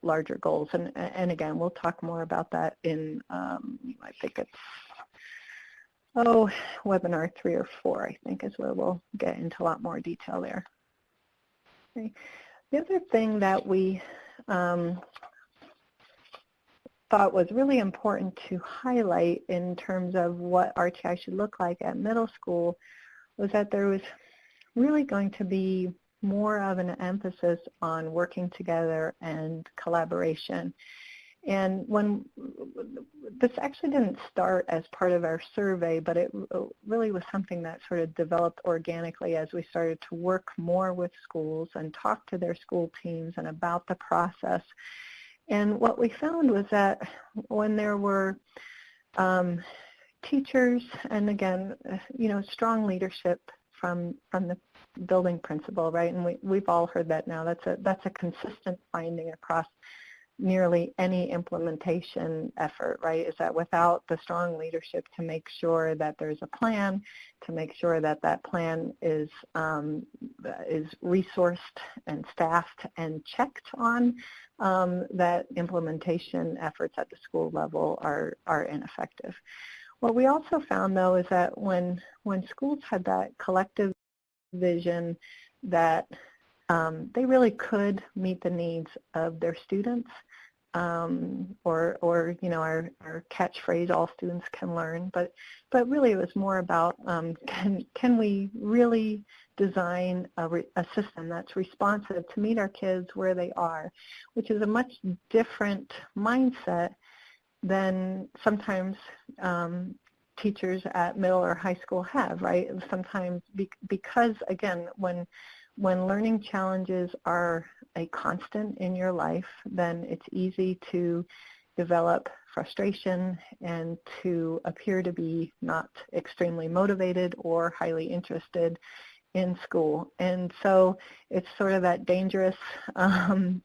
C: larger goals. And again, we'll talk more about that in, I think it's, webinar 3 or 4, I think, is where we'll get into a lot more detail there. Okay. The other thing that we thought was really important to highlight in terms of what RTI should look like at middle school was that there was really going to be more of an emphasis on working together and collaboration. And when this actually didn't start as part of our survey, but it really was something that sort of developed organically as we started to work more with schools and talk to their school teams and about the process. And what we found was that when there were teachers and, again, strong leadership from the building principal, right? And we've all heard that now. That's a consistent finding across nearly any implementation effort, right, is that without the strong leadership to make sure that there's a plan, to make sure that that plan is resourced and staffed and checked on, that implementation efforts at the school level are ineffective. What we also found, though, is that when schools had that collective vision that they really could meet the needs of their students, or our catchphrase, all students can learn, but really it was more about can we really design a system that's responsive to meet our kids where they are, which is a much different mindset than sometimes teachers at middle or high school have, right? And sometimes because, again, when learning challenges are a constant in your life, then it's easy to develop frustration and to appear to be not extremely motivated or highly interested in school. And so it's sort of that dangerous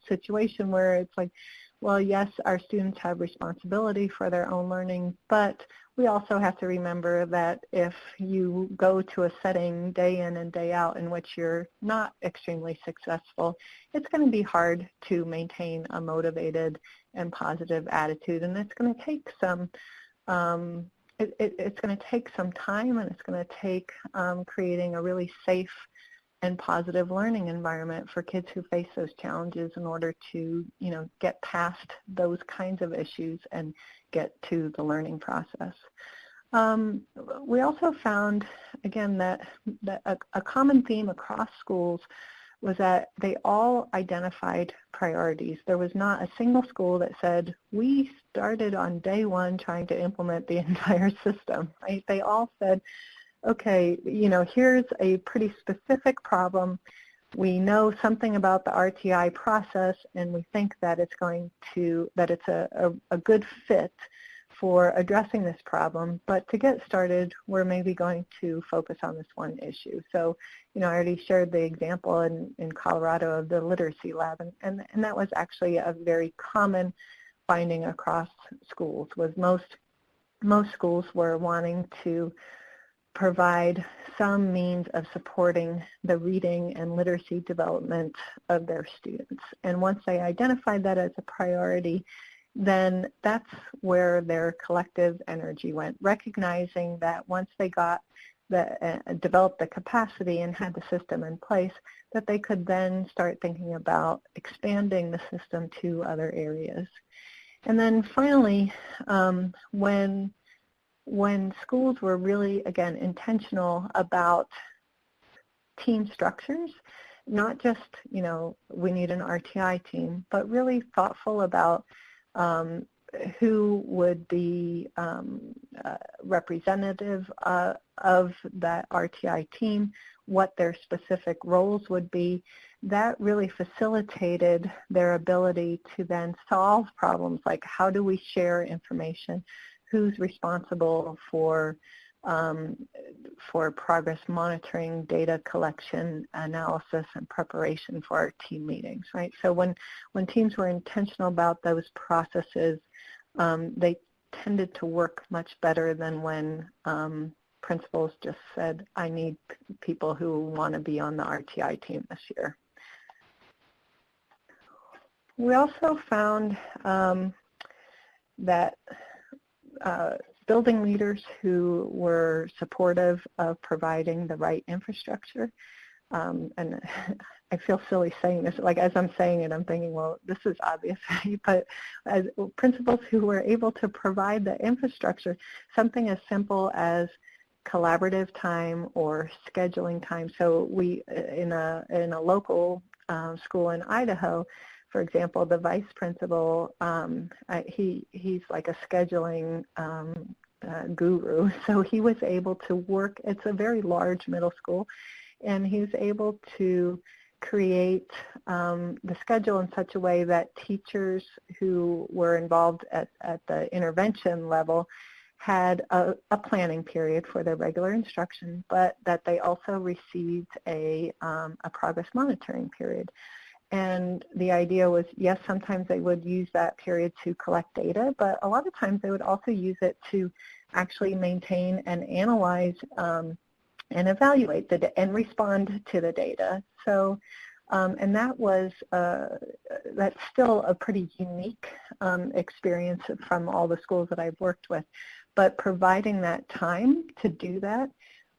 C: situation where it's like, well, yes, our students have responsibility for their own learning, but we also have to remember that if you go to a setting day in and day out in which you're not extremely successful, it's going to be hard to maintain a motivated and positive attitude, and it's going to take some it's going to take some time, and it's going to take creating a really safe and positive learning environment for kids who face those challenges in order to, get past those kinds of issues and get to the learning process. We also found, again, that a common theme across schools was that they all identified priorities. There was not a single school that said, we started on day one trying to implement the entire system, right? They all said, okay, here's a pretty specific problem. We know something about the RtI process, and we think that it's a good fit for addressing this problem. But to get started, we're maybe going to focus on this one issue. So, I already shared the example in Colorado of the literacy lab, and that was actually a very common finding across schools. Was most schools were wanting to provide some means of supporting the reading and literacy development of their students. And once they identified that as a priority, then that's where their collective energy went, recognizing that once they got developed the capacity and had the system in place, that they could then start thinking about expanding the system to other areas. And then finally, when schools were really, again, intentional about team structures, not just, we need an RtI team, but really thoughtful about who would be representative of that RtI team, what their specific roles would be, that really facilitated their ability to then solve problems like how do we share information, who's responsible for progress monitoring, data collection, analysis, and preparation for our team meetings, right? So when teams were intentional about those processes, they tended to work much better than when principals just said, I need people who want to be on the RtI team this year. We also found that building leaders who were supportive of providing the right infrastructure, and I feel silly saying this, like as I'm saying it, I'm thinking, well, this is obvious, but as principals who were able to provide the infrastructure, something as simple as collaborative time or scheduling time. So we, in a local school in Idaho, for example, the vice principal, he's like a scheduling guru, so he was able to work, it's a very large middle school, and he was able to create the schedule in such a way that teachers who were involved at the intervention level had a planning period for their regular instruction, but that they also received a progress monitoring period. And the idea was, yes, sometimes they would use that period to collect data, but a lot of times they would also use it to actually maintain and analyze and evaluate and respond to the data. So, and that was, that's still a pretty unique experience from all the schools that I've worked with. But providing that time to do that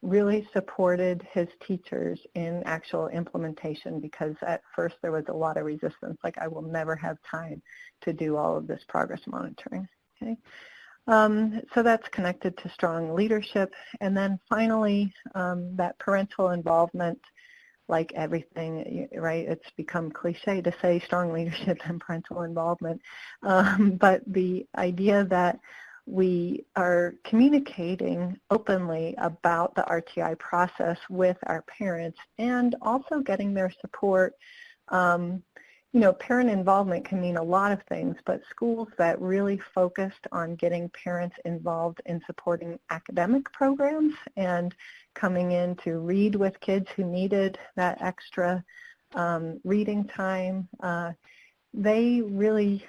C: really supported his teachers in actual implementation, because at first there was a lot of resistance, like I will never have time to do all of this progress monitoring. Okay. So that's connected to strong leadership. And then finally, that parental involvement, like everything, right? It's become cliche to say strong leadership and parental involvement. But the idea that we are communicating openly about the RTI process with our parents and also getting their support. You know, parent involvement can mean a lot of things, but schools that really focused on getting parents involved in supporting academic programs and coming in to read with kids who needed that extra reading time, they really,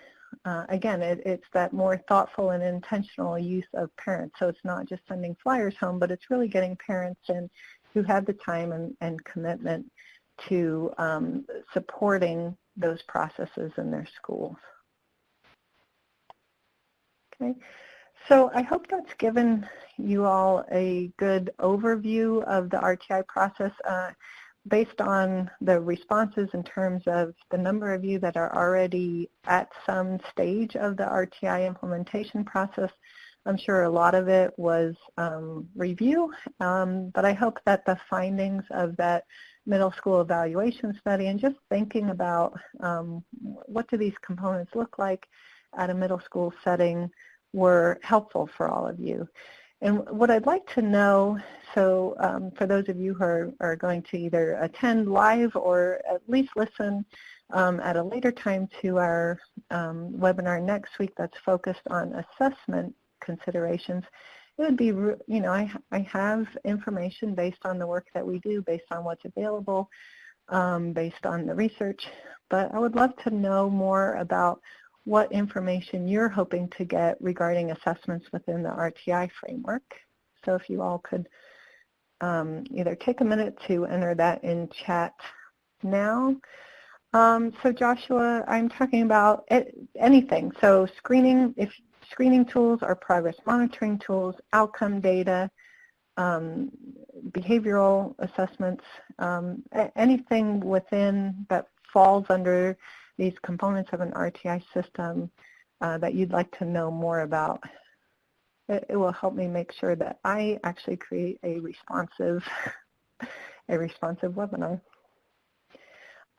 C: again, it's that more thoughtful and intentional use of parents. So it's not just sending flyers home, but it's really getting parents in who have the time and commitment to supporting those processes in their schools. Okay, so I hope that's given you all a good overview of the RTI process. Based on the responses in terms of the number of you that are already at some stage of the RTI implementation process, I'm sure a lot of it was review, but I hope that the findings of that middle school evaluation study and just thinking about what do these components look like at a middle school setting were helpful for all of you. And what I'd like to know, so for those of you who are going to either attend live or at least listen at a later time to our webinar next week that's focused on assessment considerations, it would be, you know, I have information based on the work that we do, based on what's available, based on the research, but I would love to know more about what information you're hoping to get regarding assessments within the RTI framework. So if you all could either take a minute to enter that in chat now. So Joshua, I'm talking about anything. So screening tools or progress monitoring tools, outcome data, behavioral assessments, anything within that falls under these components of an RTI system that you'd like to know more about. It will help me make sure that I actually create a responsive webinar.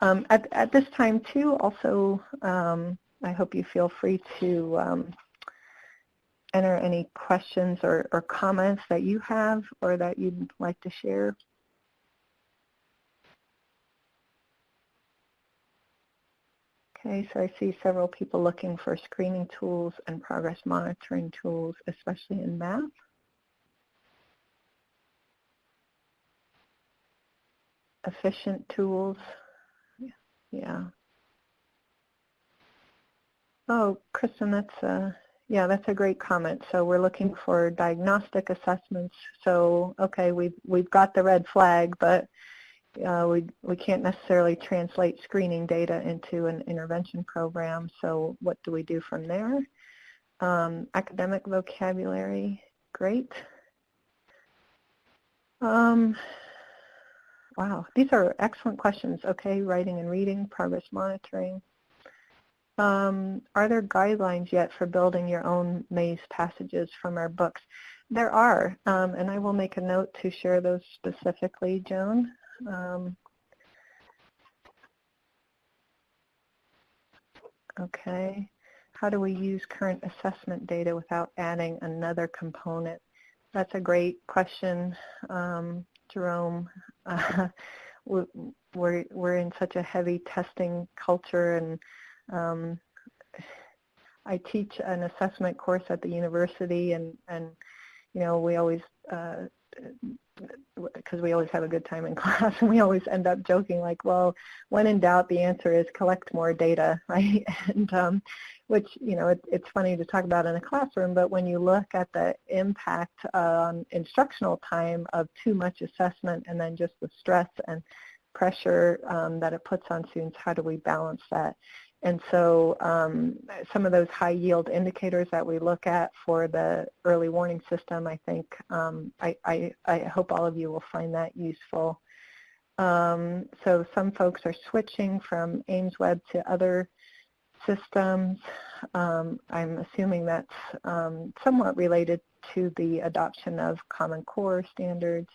C: At this time too, also, I hope you feel free to enter any questions or comments that you have or that you'd like to share. Okay, so I see several people looking for screening tools and progress monitoring tools, especially in math. Efficient tools, yeah. Oh, Kristen, that's a great comment. So we're looking for diagnostic assessments. So, okay, we've got the red flag, but we can't necessarily translate screening data into an intervention program. So what do we do from there? Academic vocabulary, great. Wow, these are excellent questions. Okay, writing and reading, progress monitoring. Are there guidelines yet for building your own maze passages from our books? There are, and I will make a note to share those specifically, Joan. Okay. How do we use current assessment data without adding another component? That's a great question, Jerome. We're in such a heavy testing culture, and I teach an assessment course at the university, and you know, we always, because we always have a good time in class, and we always end up joking like, well, when in doubt, the answer is collect more data, right? And which, you know, it's funny to talk about in a classroom, but when you look at the impact on instructional time of too much assessment and then just the stress and pressure that it puts on students, how do we balance that? And so some of those high yield indicators that we look at for the early warning system, I think, I hope all of you will find that useful. So some folks are switching from AIMSweb to other systems. I'm assuming that's somewhat related to the adoption of Common Core standards.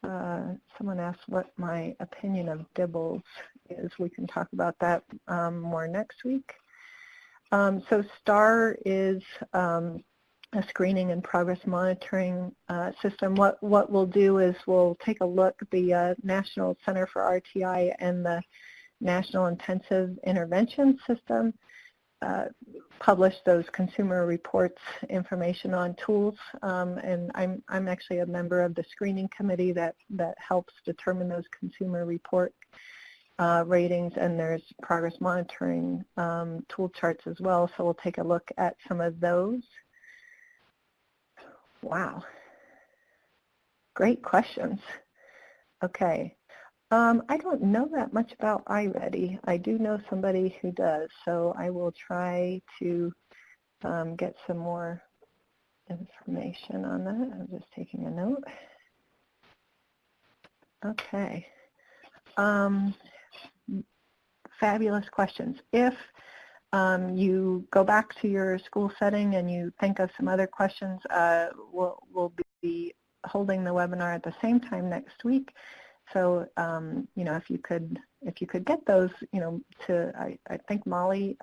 C: Someone asked what my opinion of DIBELS is. We can talk about that more next week. So STAR is a screening and progress monitoring system. What we'll do is we'll take a look at the National Center for RtI and the National Intensive Intervention System publish those consumer reports information on tools, and I'm actually a member of the screening committee that helps determine those consumer report ratings, and there's progress monitoring tool charts as well, so we'll take a look at some of those. Wow, great questions. Okay. I don't know that much about iReady. I do know somebody who does, so I will try to get some more information on that. I'm just taking a note. Okay. Fabulous questions. If you go back to your school setting and you think of some other questions, we'll be holding the webinar at the same time next week. So, you know, if you could get those, you know, to, I think Molly,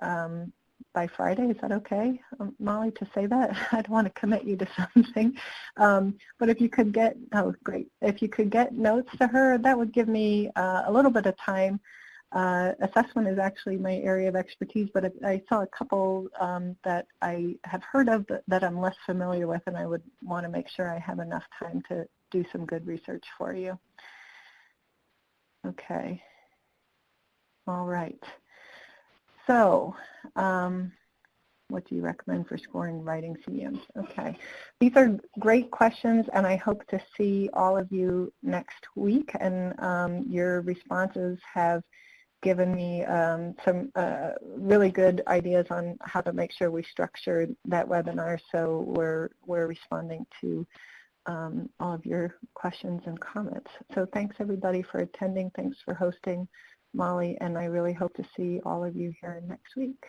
C: by Friday, is that okay, Molly, to say that? I don't want to commit you to something. But if you could get, oh, great. If you could get notes to her, that would give me a little bit of time. Assessment is actually my area of expertise, but I saw a couple that I have heard of that I'm less familiar with, and I would want to make sure I have enough time to do some good research for you. Okay. All right. So, what do you recommend for scoring writing CEMs? Okay. These are great questions, and I hope to see all of you next week. And your responses have given me some really good ideas on how to make sure we structure that webinar so we're responding to all of your questions and comments. So thanks everybody for attending. Thanks for hosting, Molly, and I really hope to see all of you here next week.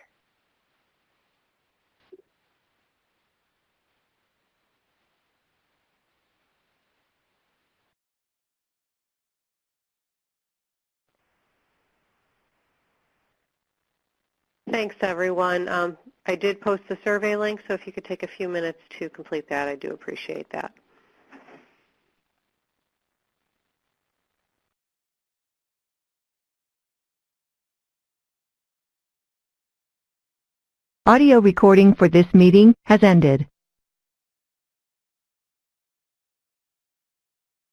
B: Thanks, everyone. I did post the survey link, so if you could take a few minutes to complete that, I do appreciate that.
A: Audio recording for this meeting has ended.